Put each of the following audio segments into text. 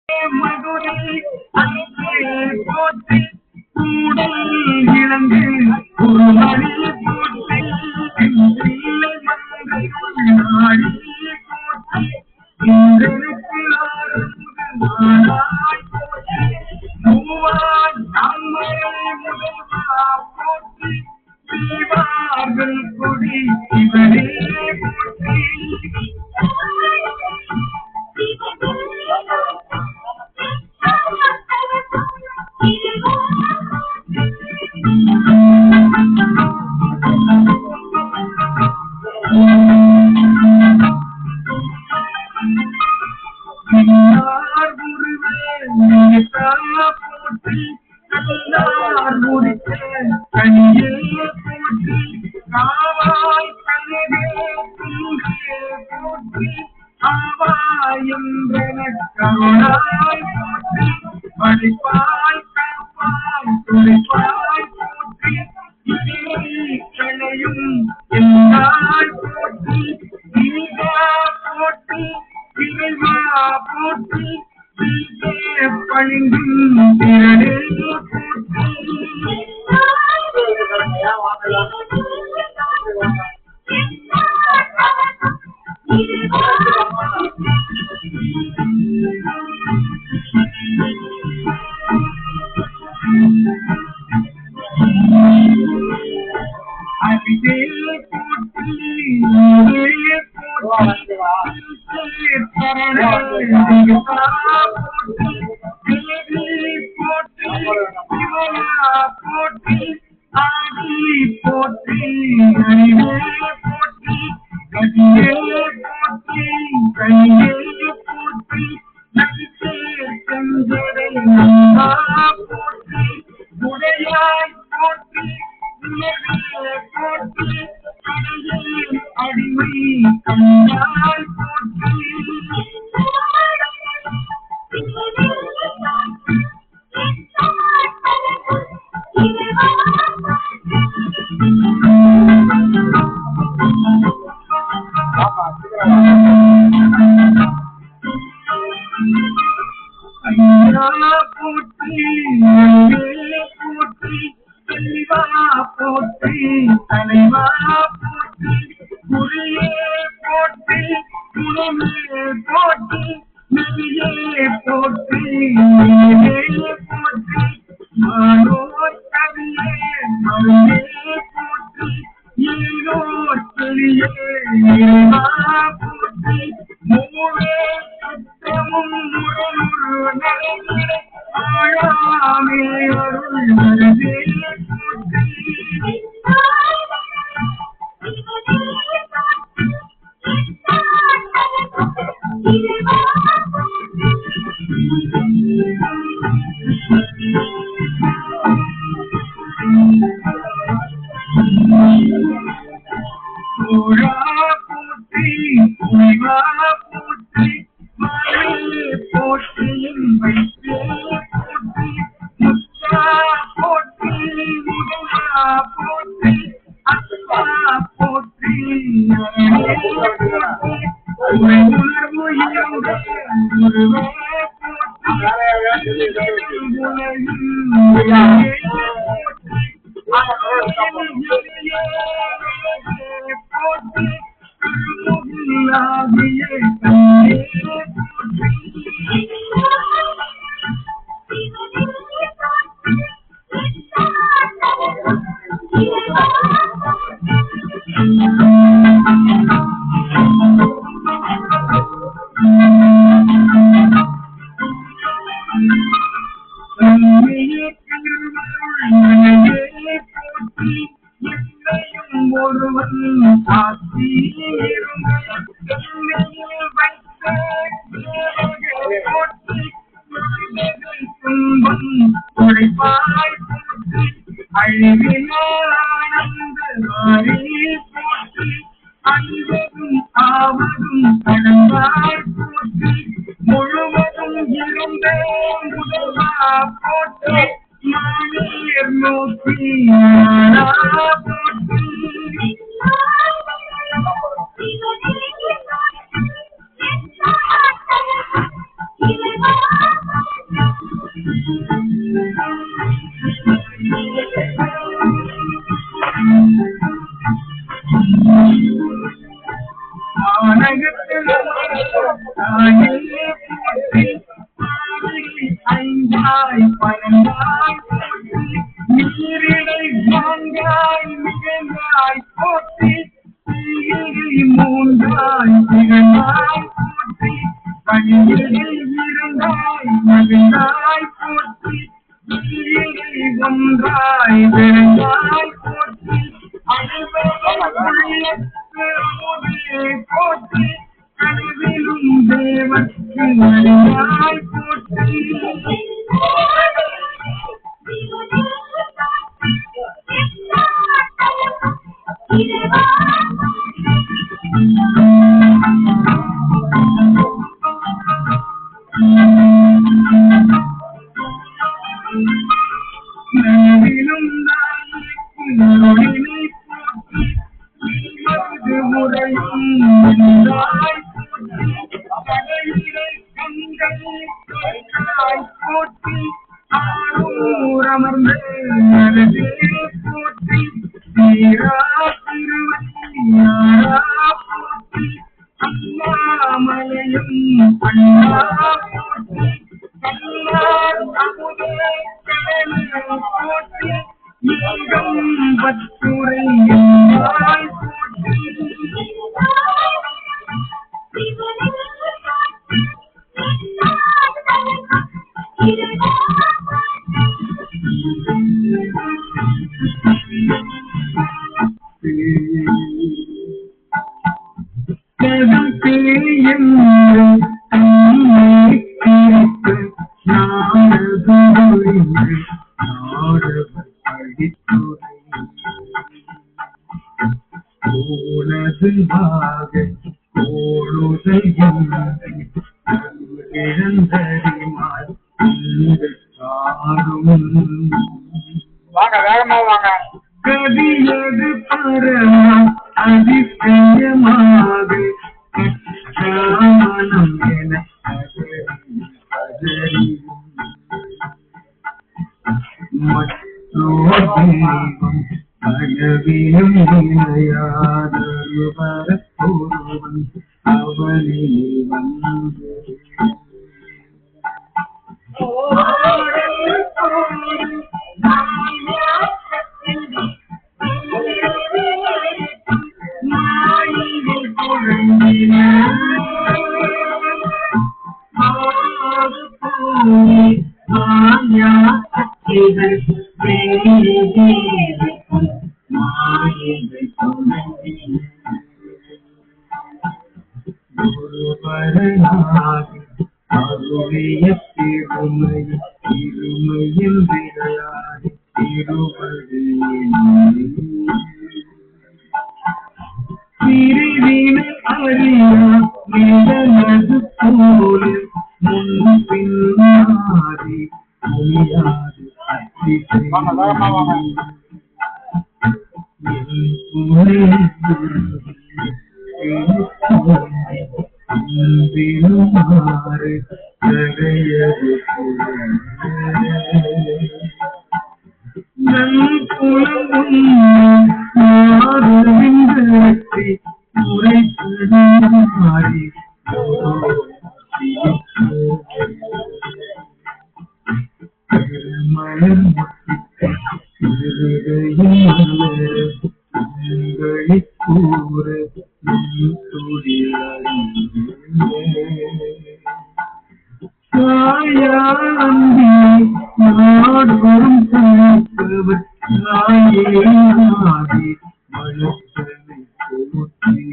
மதுரை அங்கே போற்றி கூடல் இழந்து ஒரு மணி போற்றி இல்லை மங்கை நாடி போற்றி இன்றெழுத்து ஆரம்பமானாய் போற்றி மூவாய் நம்மளை முதல்வா போற்றி தீவார்கள் கொடி இவரே போற்றி போற்றி கல்லார் முடித்த கனியே போற்றி காவாய் கனவே துங்கே போற்றி ஆவாயென்றன கருணாய் போற்றி வழிப்பாய் காப்பாய் துளைப்பாய் போற்றி களையும் எல்லாய் போற்றி நீதா போற்றி இறைவா போற்றி பணிந்தும் திரளே போற்றி அடிவே போற்றி போற்றி ஆதி போற்றி அறிவே போற்றி கதியே போற்றி கனியே போற்றி நடித்தே செஞ்சடை நம்பா போற்றி உடையாய் போற்றி உலகே போற்றி கடையில் அடிமை கண்டாய் போற்றி போற்றி போற்றி செல்வா போற்றி தலைவா போற்றி குருயே போற்றி குருமே போற்றி நெறியே போற்றி போற்றி மானோர் கவியே மருளே போற்றி ஈரோர் கிளியே போற்றி மூவே சுத்தமும் முரமுரு நலனிலே ஆழாமே அருள் மனதே போற்றி போற்றி போற்றி போற்றி வைத்தே போற்றி முத்தா போற்றி முதலா போற்றி அத்தா போற்றி உணர்வு இருந்த போற்றி ஒருவன் சாட்சி போற்றி துன்பம் உழைப்பாய் போற்றி அழிவினானந்த போற்றி அன்பதும் ஆவதும் கடந்தாய் போற்றி முழுவதும் இருந்த முதலா போற்றி மானியர் நோக்கி போற்றி ஐந்தாய் பரந்தாய் நீரிடை நான்காய் மிகந்தாய் போற்றி மூன்றாய் இரண்டாய் போற்றி பணியில் இருந்தாய் மகிழ்ந்தாய் போற்றி ஒன்றாய் விரைந்தாய் போற்றி போற்றி கனவிலும் தேவற்கு அறிந்தாய் போற்றி நனவிலும் நாளினை போற்றி முறையும் கடலிடை கண்கள் போற்றி ஆரூர் அமர்ந்த நலதே போற்றி நீரா திருவையாரா போற்றி அண்ணாமலையும் அண்ணா போற்றி கண்ணார் அமுதே கடலில் போற்றி நீகம் பத்துரை என்றாய் போற்றி வாங்க வேகமா வாங்க. கதியது பரமா அதிசயமாக மனம் என மற்றோதேவம் கனவிலும் நிலையாதொருவன் அவனே வந்து அருளிய திருமையில் விளையாடி திருவினை அறியா நிலனது போல முன் பின்னாடி முடியாது அன்பிலுமாறு தகையது நன்புலமும் மாறுவிந்தத்தை உரைத்தடி மலர் உங்களை கூற சாயாந்தி நாடோறும் தனிப்பவர் சாயேனாதி வளர்த்தனை போற்றி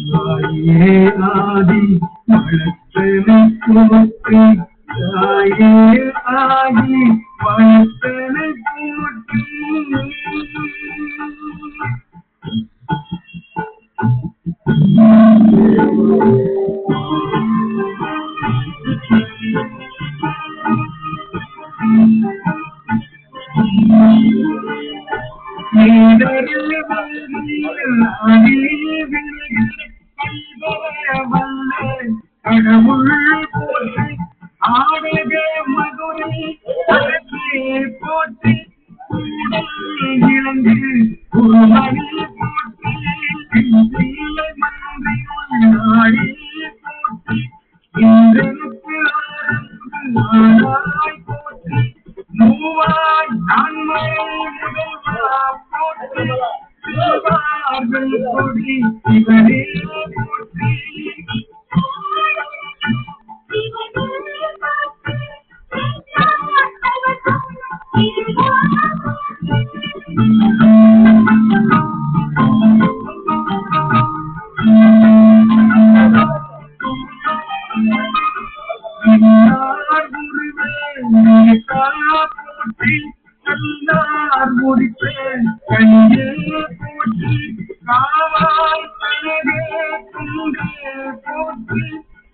சாயே ஆதி வளர்த்தனை போற்றி சாயே ஆதி வளர்த்தனை போற்றி கடவுள் போற்றி ஆடக மதுரை அழகே போற்றி இளங்கு குருமணி போற்றி நாடி போற்றி இன்றனுக்கு ஆராய் போற்றி மூவாய் நான்மறை முதல்வா போற்றி சிவார்கள் கொடி சிவனே போற்றி போற்றி கல்லார் முடிப்பேன் கனியே போற்றி காவாய் கனவே துங்கே போற்றி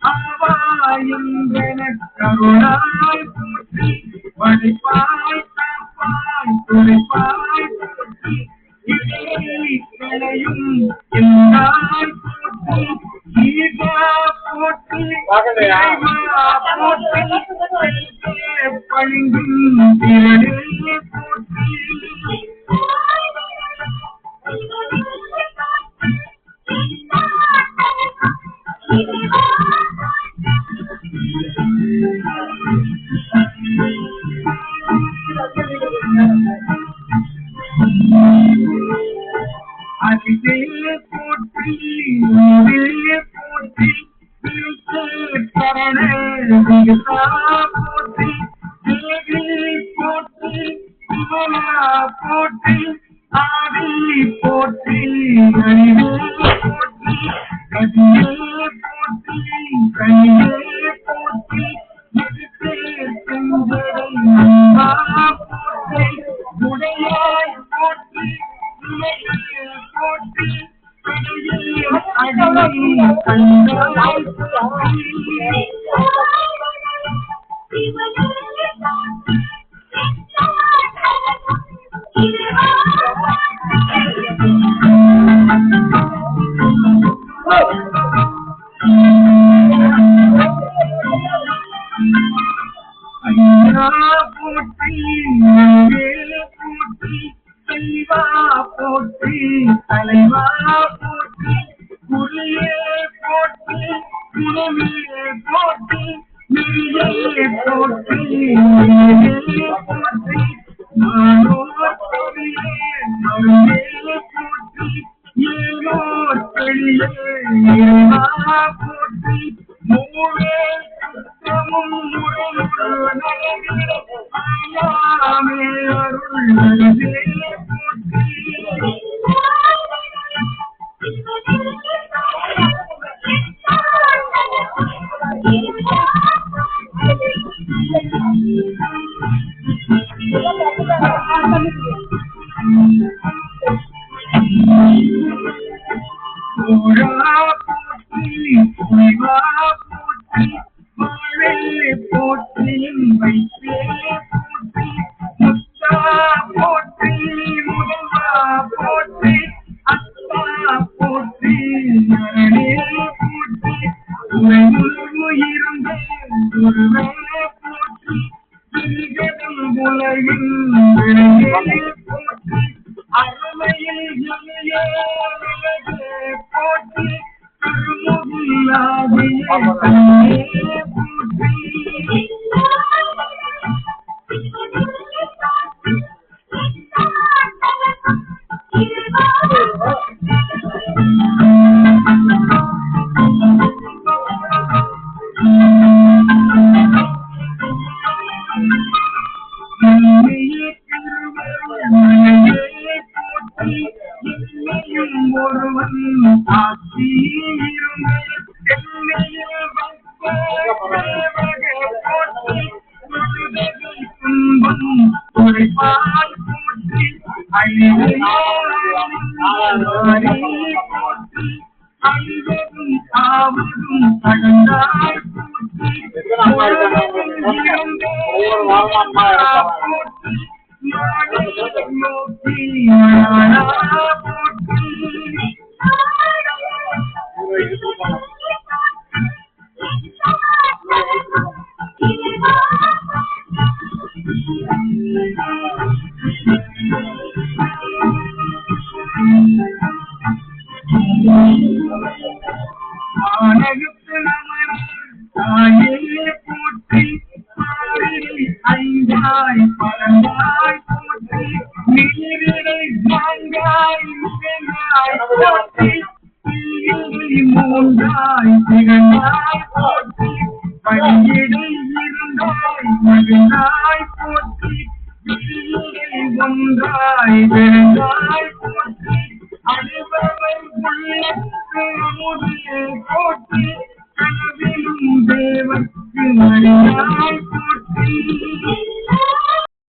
ஆவாயென்றன கருணாய் போற்றி வழிப்பாய் காப்பாய் துணைப்பாய் போற்றி இடையும் எந்தாய் போற்றி ஈகா போற்றி போற்றி பழிங்கும் திரளே போற்றி அதிலே போற்றி போற்றி சரண போற்றி போற்றி சிவனா போற்றி ஆதி போற்றி அறிவே போற்றி கதியே போற்றி கனியே போற்றி போற்றி உடையாய் போற்றி போற்றி அடி கண்டாய் போற்றி போற்றி செல்வா போற்றி தலைவா போற்றி குருயே போற்றி குருவே போற்றி நீயே போற்றி போற்றி நானோர் பெரியே மருளே போற்றி ஏனோர் பெரியே போற்றி மூவே சுத்தமும் முறையுடன் ஆயாமே அருள் நல்கே போற்றி போற்றி வைத்தே போற்றி முத்தா போற்றி முதல்வா போற்றி அத்தா போற்றி நரணே போற்றி உலகு இருந்தேன் குருவே போற்றி திரிகடும் உலகில் விளையே போற்றி அருமையில் எளியே விலகே போற்றி திருமுகிலாகிய கண்ணே போற்றி ஒருவன் ஆட்சி துன்பம் உழைப்பால் போற்றி போற்றி அழிவதும் ஆவதும் கடந்தாய் போற்றி நோக்கி போற்றி ஆனகுத்து நமன தாயே போற்றி ஐந்தாய் பரந்தாய் போற்றி நீரிடை நான்காய் மிகையாய் போற்றி மூன்றாய் திகழ்ந்தாய் போற்றி பணியிடை இருந்தாய் மகிழ்ந்தாய் போற்றி ஒன்றாய் விழுந்தாய் போற்றி அனைவரை உள்ளத்து அமுதே போற்றி கனவிலும் தேவர்க்கு அறியாய் போற்றி